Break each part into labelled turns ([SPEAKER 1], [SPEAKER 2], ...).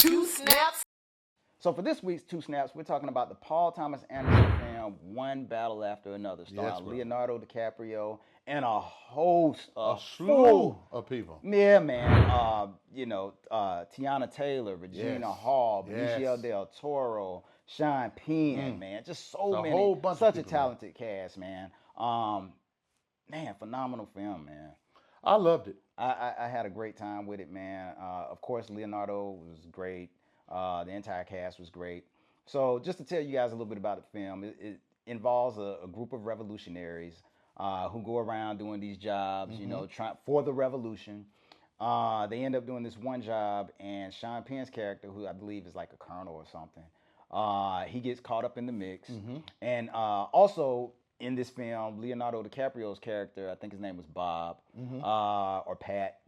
[SPEAKER 1] Two snaps.
[SPEAKER 2] So for this week's Two Snaps, we're talking about the Paul Thomas Anderson film, One Battle After Another, starring Leonardo DiCaprio and a host of
[SPEAKER 3] slew of people.
[SPEAKER 2] Yeah, man. Teyana Taylor, Regina Hall, Benicio Del Toro, Sean Penn, man. Just so many.
[SPEAKER 3] Whole bunch
[SPEAKER 2] such
[SPEAKER 3] of people,
[SPEAKER 2] a talented cast, man. Man, phenomenal film, man.
[SPEAKER 3] I loved it.
[SPEAKER 2] I had a great time with it, man. Of course, Leonardo was great. The entire cast was great. So just to tell you guys a little bit about the film, it involves a group of revolutionaries who go around doing these jobs, trying for the revolution. They end up doing this one job, and Sean Penn's character, who I believe is like a colonel or something, he gets caught up in the mix. And also in this film, Leonardo DiCaprio's character, I think his name was Bob or Pat,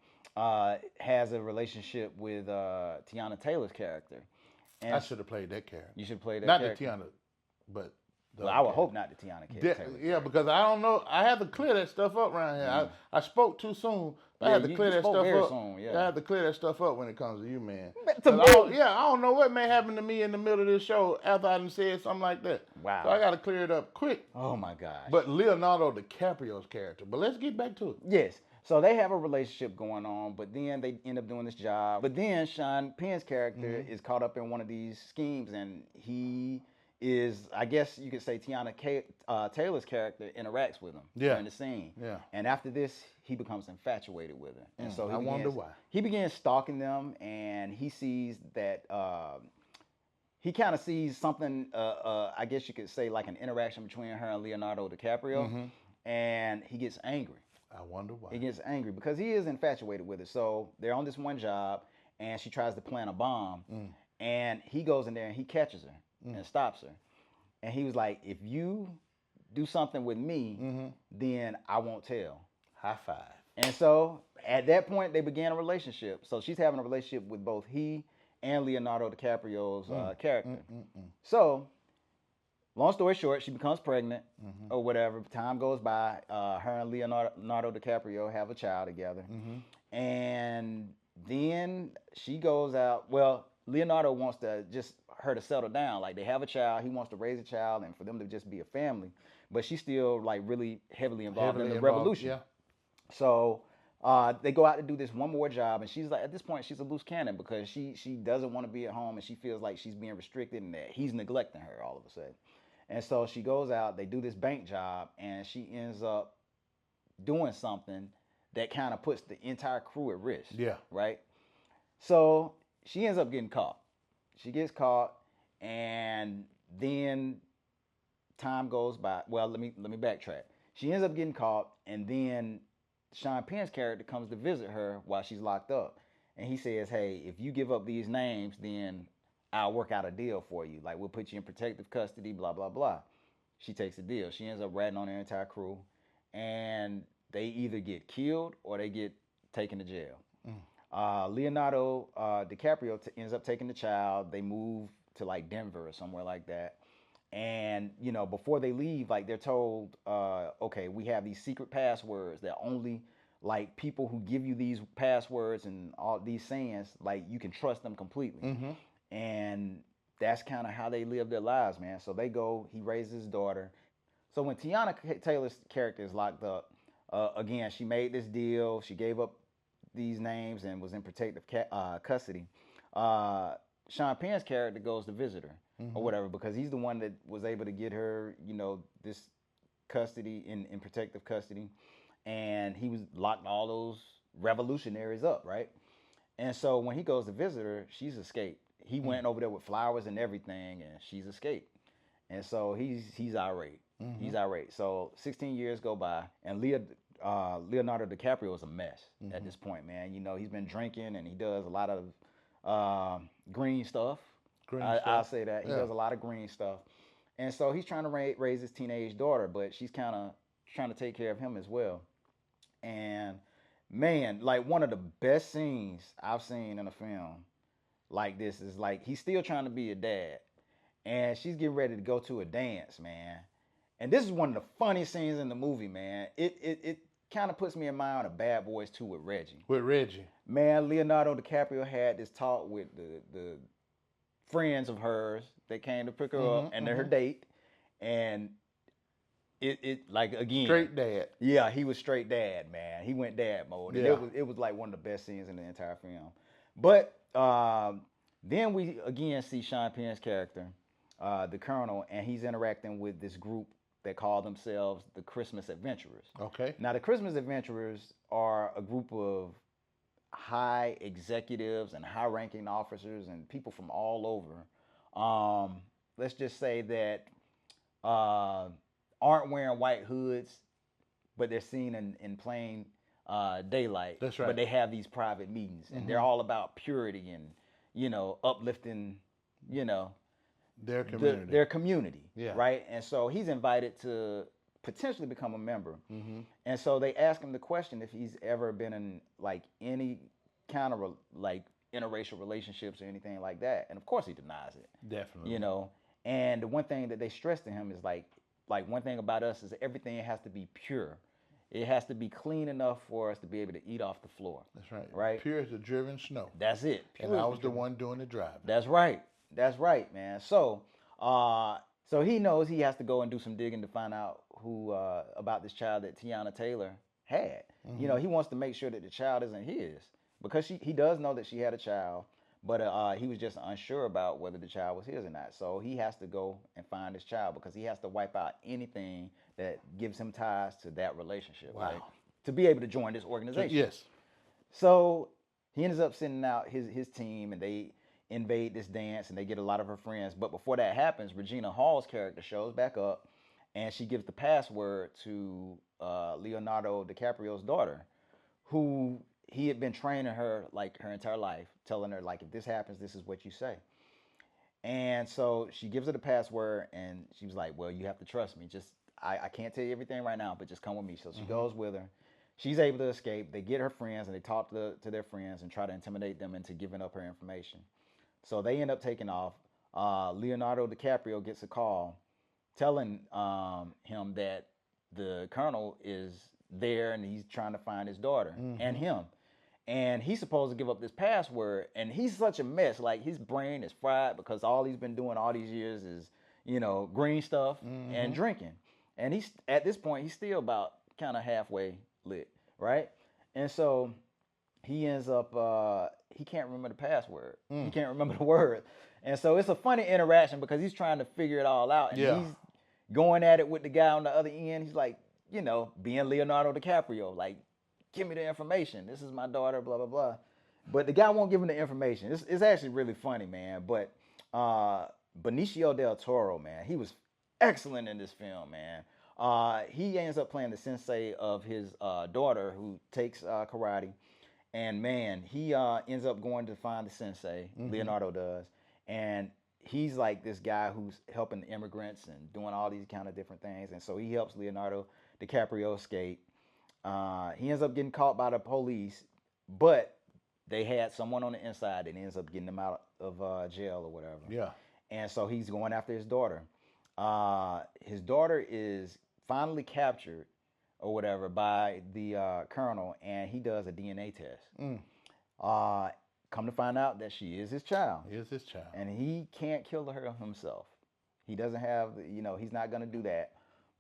[SPEAKER 2] has a relationship with Teyana Taylor's character. And
[SPEAKER 3] I should have played that character.
[SPEAKER 2] You should play that
[SPEAKER 3] not
[SPEAKER 2] character.
[SPEAKER 3] Not the Teyana, but
[SPEAKER 2] well, I would hope not the Teyana Taylor.
[SPEAKER 3] Yeah, because I don't know. I had to clear that stuff up around here. I spoke too soon. But I had to clear that stuff up.
[SPEAKER 2] Soon,
[SPEAKER 3] I had to clear that stuff up when it comes to you, man. I
[SPEAKER 2] I
[SPEAKER 3] don't know what may happen to me in the middle of this show after I done said something like that.
[SPEAKER 2] Wow.
[SPEAKER 3] So I got to clear it up quick.
[SPEAKER 2] Oh, my gosh.
[SPEAKER 3] But Leonardo DiCaprio's character. But let's get back to it.
[SPEAKER 2] Yes. So they have a relationship going on, but then they end up doing this job. But then Sean Penn's character is caught up in one of these schemes, and he is, I guess you could say, Teyana Taylor's character interacts with him during the scene.
[SPEAKER 3] Yeah.
[SPEAKER 2] And after this, he becomes infatuated with her. And so
[SPEAKER 3] I wonder why.
[SPEAKER 2] He begins stalking them, and he sees that he kind of sees something, I guess you could say, like an interaction between her and Leonardo DiCaprio, and he gets angry.
[SPEAKER 3] I wonder why.
[SPEAKER 2] He gets angry because he is infatuated with her. So they're on this one job, and she tries to plant a bomb, and he goes in there and he catches her and stops her. And he was like, if you do something with me, then I won't tell.
[SPEAKER 3] High five.
[SPEAKER 2] And so at that point, they began a relationship. So she's having a relationship with both he and Leonardo DiCaprio's character. So long story short, she becomes pregnant or whatever. Time goes by. Her and Leonardo DiCaprio have a child together. And then she goes out. Well, Leonardo wants her to settle down. Like, they have a child. He wants to raise a child and for them to just be a family. But she's still like really heavily involved in the revolution.
[SPEAKER 3] Yeah.
[SPEAKER 2] So they go out to do this one more job, and she's like, at this point, she's a loose cannon because she doesn't want to be at home, and she feels like she's being restricted and that he's neglecting her all of a sudden. And so she goes out, they do this bank job, and she ends up doing something that kind of puts the entire crew at risk.
[SPEAKER 3] Yeah.
[SPEAKER 2] Right? So she ends up getting caught. She gets caught, and then time goes by. Well, let me backtrack. She ends up getting caught, and then Sean Penn's character comes to visit her while she's locked up. And he says, hey, if you give up these names, then I'll work out a deal for you. Like, we'll put you in protective custody, blah, blah, blah. She takes the deal. She ends up ratting on their entire crew. And they either get killed or they get taken to jail. Leonardo DiCaprio ends up taking the child. They move to like Denver or somewhere like that. And, before they leave, like, they're told, okay, we have these secret passwords that only like people who give you these passwords and all these sayings, like, you can trust them completely. And that's kind of how they live their lives, man. So they go, he raises his daughter. So when Teyana Taylor's character is locked up, again, she made this deal. She gave up these names and was in protective custody. Sean Penn's character goes to visit her or whatever, because he's the one that was able to get her, this custody in protective custody. And he was locking all those revolutionaries up, right? And so when he goes to visit her, she's escaped. He went over there with flowers and everything, and she's escaped. And so he's irate. He's irate. So 16 years go by, and Leonardo DiCaprio is a mess at this point, man. He's been drinking, and he does a lot of green stuff. I'll say that. He does a lot of green stuff. And so he's trying to raise his teenage daughter, but she's kind of trying to take care of him as well. And man, like, one of the best scenes I've seen in a film like this is like, he's still trying to be a dad, and she's getting ready to go to a dance, man. And this is one of the funniest scenes in the movie, man. It kind of puts me in mind of Bad Boys 2 with Reggie.
[SPEAKER 3] With Reggie.
[SPEAKER 2] Man, Leonardo DiCaprio had this talk with the friends of hers. They came to pick her up and they're her date. And it like again.
[SPEAKER 3] Straight dad.
[SPEAKER 2] Yeah, he was straight dad, man. He went dad mode. And it was like one of the best scenes in the entire film. But then we again see Sean Penn's character, the Colonel, and he's interacting with this group that call themselves the Christmas Adventurers.
[SPEAKER 3] Okay.
[SPEAKER 2] Now, the Christmas Adventurers are a group of high executives and high-ranking officers and people from all over. Let's just say that aren't wearing white hoods, but they're seen in plain daylight.
[SPEAKER 3] That's right.
[SPEAKER 2] But they have these private meetings, and they're all about purity and, uplifting,
[SPEAKER 3] their community.
[SPEAKER 2] Their community,
[SPEAKER 3] yeah.
[SPEAKER 2] Right? And so he's invited to potentially become a member. And so they ask him the question if he's ever been in like any kind of like interracial relationships or anything like that. And of course he denies it.
[SPEAKER 3] Definitely.
[SPEAKER 2] And the one thing that they stress to him is like one thing about us is that everything has to be pure. It has to be clean enough for us to be able to eat off the floor.
[SPEAKER 3] That's right.
[SPEAKER 2] Right?
[SPEAKER 3] Pure as the driven snow.
[SPEAKER 2] That's it. Pure
[SPEAKER 3] and I was the one doing the driving.
[SPEAKER 2] That's right. That's right, man. So he knows he has to go and do some digging to find out who about this child that Teyana Taylor had. He wants to make sure that the child isn't his because he does know that she had a child, but he was just unsure about whether the child was his or not. So he has to go and find his child because he has to wipe out anything that gives him ties to that relationship.
[SPEAKER 3] Wow.
[SPEAKER 2] Right? To be able to join this organization.
[SPEAKER 3] Yes.
[SPEAKER 2] So he ends up sending out his team, and they invade this dance, and they get a lot of her friends. But before that happens, Regina Hall's character shows back up, and she gives the password to Leonardo DiCaprio's daughter, who he had been training her like her entire life, telling her like, if this happens, this is what you say. And so she gives her the password, and she was like, well, you have to trust me. Just I can't tell you everything right now, but just come with me. So she goes with her. She's able to escape. They get her friends, and they talk to their friends and try to intimidate them into giving up her information. So they end up taking off. Leonardo DiCaprio gets a call telling him that the Colonel is there and he's trying to find his daughter and him. And he's supposed to give up this password, and he's such a mess. Like, his brain is fried because all he's been doing all these years is, green stuff and drinking. And he's at this point, he's still about kind of halfway lit, right? And so he ends up he can't remember the password. He can't remember the word. And so it's a funny interaction because he's trying to figure it all out. And he's going at it with the guy on the other end. He's like, being Leonardo DiCaprio, like, give me the information. This is my daughter, blah, blah, blah. But the guy won't give him the information. It's actually really funny, man. But Benicio Del Toro, man, he was excellent in this film, man. He ends up playing the sensei of his daughter who takes karate. And man, he ends up going to find the sensei, Leonardo does. And he's like this guy who's helping the immigrants and doing all these kind of different things. And so he helps Leonardo DiCaprio escape. He ends up getting caught by the police, but they had someone on the inside that ends up getting him out of jail or whatever.
[SPEAKER 3] Yeah.
[SPEAKER 2] And so he's going after his daughter. His daughter is finally captured or whatever by the Colonel, and he does a DNA test. Come to find out that she is his child.
[SPEAKER 3] Is his child.
[SPEAKER 2] And he can't kill her himself. He doesn't have, he's not going to do that.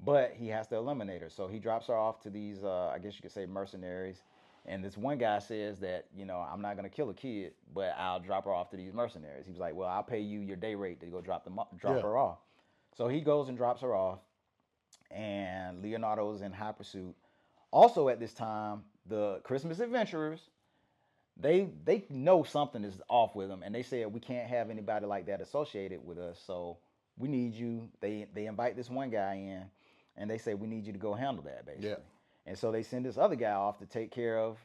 [SPEAKER 2] But he has to eliminate her. So he drops her off to these, I guess you could say, mercenaries. And this one guy says that, I'm not going to kill a kid, but I'll drop her off to these mercenaries. He was like, well, I'll pay you your day rate to go drop her off. So he goes and drops her off. And Leonardo's in high pursuit. Also at this time, the Christmas Adventurers, they know something is off with them. And they said, we can't have anybody like that associated with us. So we need you. They invite this one guy in. And they say, we need you to go handle that, basically. Yeah. And so they send this other guy off to take care of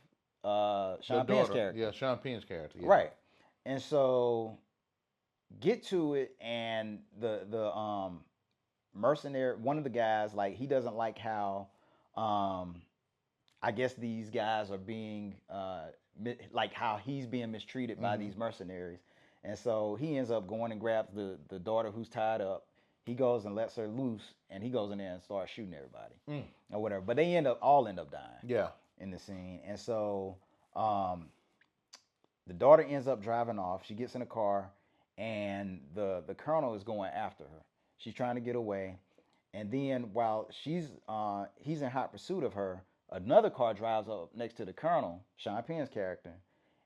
[SPEAKER 2] Sean Penn's character.
[SPEAKER 3] Yeah, Sean Penn's character. Yeah.
[SPEAKER 2] Right. And so get to it, and the mercenary, one of the guys, like, he doesn't like how, I guess these guys are being, like how he's being mistreated by these mercenaries. And so he ends up going and grabs the daughter who's tied up. he goes and lets her loose, and he goes in there and starts shooting everybody
[SPEAKER 3] Mm.
[SPEAKER 2] or whatever. But they all end up dying
[SPEAKER 3] Yeah.
[SPEAKER 2] in the scene. And so the daughter ends up driving off. She gets in a car, and the colonel is going after her. She's trying to get away, and then while he's in hot pursuit of her, another car drives up next to the colonel, Sean Penn's character,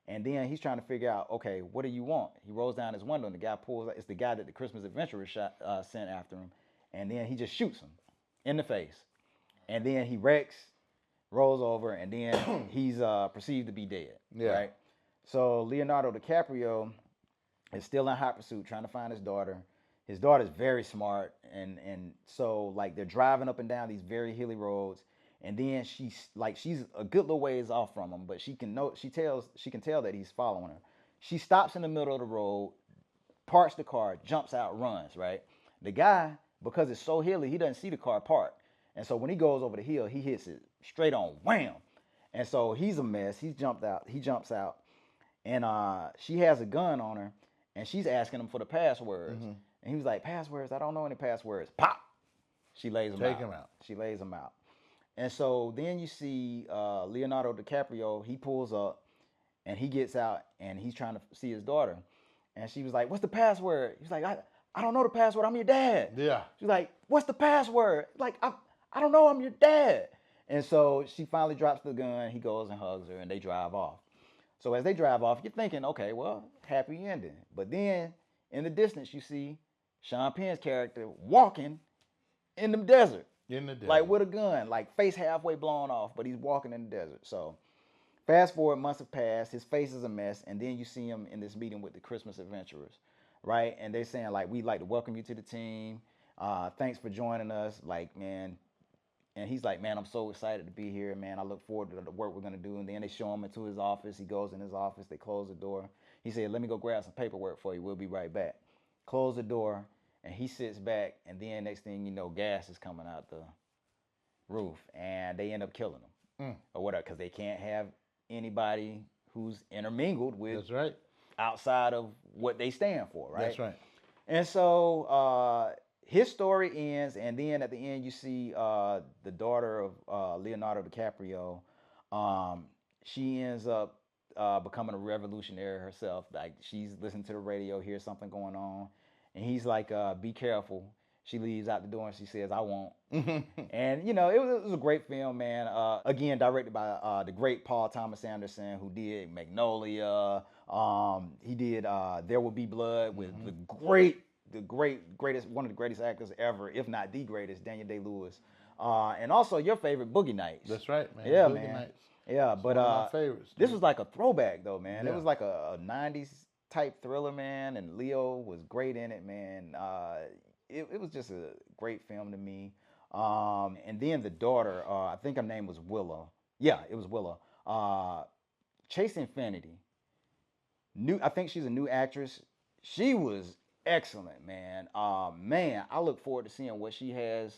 [SPEAKER 2] and then he's trying to figure out, okay, what do you want? He rolls down his window, and the guy pulls. It's the guy that the Christmas Adventurer sent after him, and then he just shoots him in the face, and then he wrecks, rolls over, and then he's perceived to be dead.
[SPEAKER 3] Yeah.
[SPEAKER 2] Right. So Leonardo DiCaprio is still in hot pursuit, trying to find his daughter. His daughter's very smart, and so like they're driving up and down these very hilly roads, and then she's a good little ways off from him, but she can tell that he's following her. She stops in the middle of the road, parks the car, jumps out, runs. Right, the guy, because it's so hilly, he doesn't see the car parked, and so when he goes over the hill, he hits it straight on, wham, and so he's a mess. He jumps out, and she has a gun on her, and she's asking him for the passwords.
[SPEAKER 3] Mm-hmm.
[SPEAKER 2] And he was like, passwords? I don't know any passwords. Pop! She lays him out.
[SPEAKER 3] Take him out.
[SPEAKER 2] She lays him out. And so then you see Leonardo DiCaprio, he pulls up, and he gets out, and he's trying to see his daughter. And she was like, what's the password? He's like, I don't know the password. I'm your dad.
[SPEAKER 3] Yeah.
[SPEAKER 2] She's like, what's the password? Like, I don't know. I'm your dad. And so she finally drops the gun. He goes and hugs her, and they drive off. So as they drive off, you're thinking, okay, well, happy ending. But then in the distance, you see Sean Penn's character walking in the desert.
[SPEAKER 3] In the desert.
[SPEAKER 2] Like with a gun, like face halfway blown off, but he's walking in the desert. So fast forward, months have passed, his face is a mess, and then you see him in this meeting with the Christmas Adventurers, right? And they're saying, like, we'd like to welcome you to the team. Thanks for joining us. Like, man. And he's like, man, I'm so excited to be here, man. I look forward to the work we're going to do. And then they show him into his office. He goes in his office. They close the door. He said, let me go grab some paperwork for you. We'll be right back. Close the door, and he sits back. And then next thing you know, gas is coming out the roof. And they end up killing him or whatever, because they can't have anybody who's intermingled with
[SPEAKER 3] That's right.
[SPEAKER 2] outside of what they stand for, right?
[SPEAKER 3] That's right.
[SPEAKER 2] And so his story ends, and then at the end you see the daughter of Leonardo DiCaprio. She ends up becoming a revolutionary herself. Like, she's listening to the radio, hears something going on, and he's like, be careful. She leaves out the door and she says, I won't. And, you know, it was a great film, man. Again, directed by the great Paul Thomas Anderson, who did Magnolia. He did There Will Be Blood with greatest, one of the greatest actors ever, if not the greatest, Daniel Day-Lewis. And also your favorite, Boogie Nights.
[SPEAKER 3] That's right, man.
[SPEAKER 2] Yeah,
[SPEAKER 3] Boogie
[SPEAKER 2] man.
[SPEAKER 3] Nights.
[SPEAKER 2] Yeah, but
[SPEAKER 3] one of my favorites.
[SPEAKER 2] this was like a throwback, though, man.
[SPEAKER 3] Yeah.
[SPEAKER 2] It was like a 90s type thriller, man, and Leo was great in it, man. It was just a great film to me. And then the daughter, I think her name was Willa. Yeah, it was Willa. Chase Infiniti. I think she's a new actress. She was excellent, man. Man, I look forward to seeing what she has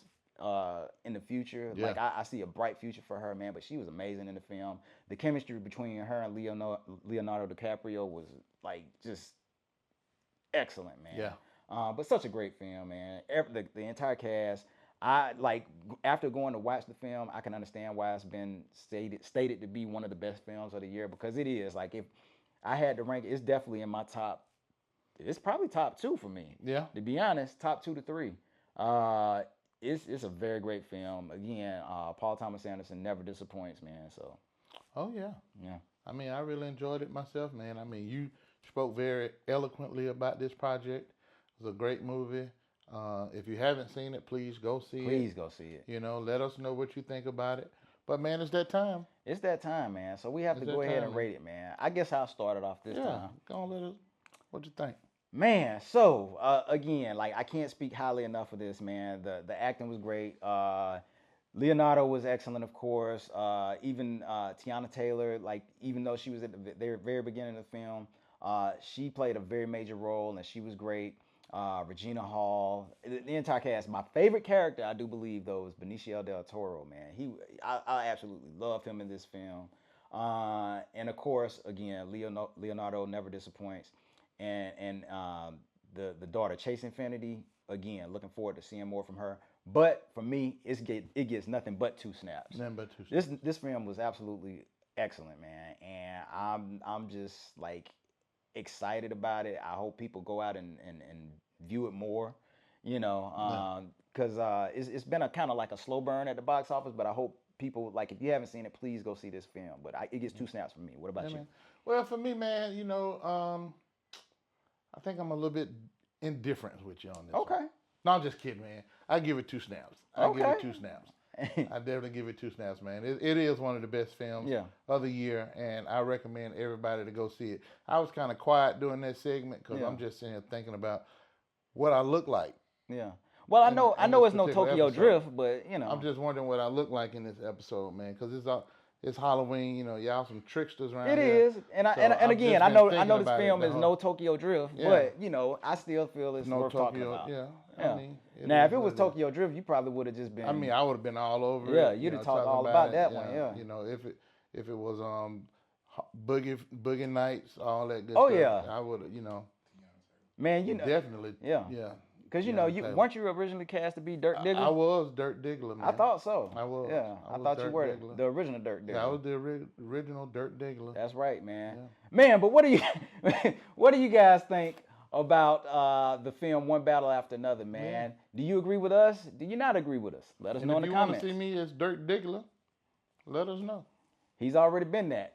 [SPEAKER 2] in the future.
[SPEAKER 3] Yeah.
[SPEAKER 2] Like, I see a bright future for her, man. But she was amazing in the film. The chemistry between her and Leonardo DiCaprio was like just excellent, man.
[SPEAKER 3] Yeah.
[SPEAKER 2] But such a great film, man. The entire cast. I like, after going to watch the film, I can understand why it's been stated to be one of the best films of the year, because it is. Like, if I had to rank it, it's definitely in my top. It's probably top 2 for me.
[SPEAKER 3] Yeah.
[SPEAKER 2] To be honest, top 2 to 3. It's a very great film. Again, Paul Thomas Anderson never disappoints, man. So.
[SPEAKER 3] Oh yeah.
[SPEAKER 2] Yeah.
[SPEAKER 3] I mean, I really enjoyed it myself, man. I mean, you spoke very eloquently about this project. It was a great movie. If you haven't seen it, please go see it.
[SPEAKER 2] Please go see it.
[SPEAKER 3] You know, let us know what you think about it. But man, it's that time.
[SPEAKER 2] It's that time, man. So we have to go ahead and rate it, man. I guess I'll start it off this time.
[SPEAKER 3] Go on, let us. What you think?
[SPEAKER 2] Man, so again, like, I can't speak highly enough of this, man. The acting was great. Leonardo was excellent, of course. Even Teyana Taylor, like, even though she was at the very beginning of the film, she played a very major role, and she was great. Regina Hall, the entire cast. My favorite character, I do believe, though, is Benicio Del Toro, man. I absolutely loved him in this film. And of course, again, Leonardo never disappoints. And the daughter Chase Infiniti. Again, looking forward to seeing more from her. But for me, it gets nothing but 2 snaps.
[SPEAKER 3] Nothing but 2 snaps.
[SPEAKER 2] This film was absolutely excellent, man, and I'm just like excited about it. I hope people go out and view it more, you know, because it's been a kind of like a slow burn at the box office. But I hope people, like, if you haven't seen it, please go see this film. But it gets 2 snaps from me. What about you?
[SPEAKER 3] Man. Well, for me, man, you know, I think I'm a little bit indifferent with you on this.
[SPEAKER 2] Okay.
[SPEAKER 3] One. No, I'm just kidding, man. I give it 2 snaps. I give it 2 snaps. I definitely give it 2 snaps, man. It is one of the best films of the year, and I recommend everybody to go see it. I was kind of quiet during that segment because I'm just sitting here thinking about what I look like.
[SPEAKER 2] Yeah. Well, I know it's no Tokyo Drift, but you know,
[SPEAKER 3] I'm just wondering what I look like in this episode, man, because it's Halloween. You know, y'all some tricksters around here.
[SPEAKER 2] It is, and again, I know this film is no Tokyo Drift, but you know, I still feel it's worth talking about.
[SPEAKER 3] Yeah.
[SPEAKER 2] Yeah.
[SPEAKER 3] I mean,
[SPEAKER 2] now, if it was Tokyo Drift, you probably would have just been.
[SPEAKER 3] I mean, I would have been all over it.
[SPEAKER 2] Yeah, you'd have talked all about that one. Yeah.
[SPEAKER 3] You know, if it was Boogie Nights, all that good
[SPEAKER 2] stuff.
[SPEAKER 3] Oh
[SPEAKER 2] yeah.
[SPEAKER 3] I would have, you know.
[SPEAKER 2] Man, you know.
[SPEAKER 3] Definitely.
[SPEAKER 2] Yeah.
[SPEAKER 3] Yeah.
[SPEAKER 2] Because, you know, weren't you originally cast to be Dirk Diggler?
[SPEAKER 3] I was Dirk Diggler, man.
[SPEAKER 2] I thought so.
[SPEAKER 3] I was.
[SPEAKER 2] Yeah, I thought you were the original Dirk Diggler.
[SPEAKER 3] Yeah, I was the original Dirk Diggler.
[SPEAKER 2] That's right, man. Yeah. Man, but what do you guys think about the film One Battle After Another, man? Do you agree with us? Do you not agree with us? Let us know in the comments.
[SPEAKER 3] If you want to see me as Dirk Diggler, let us know.
[SPEAKER 2] He's already been that.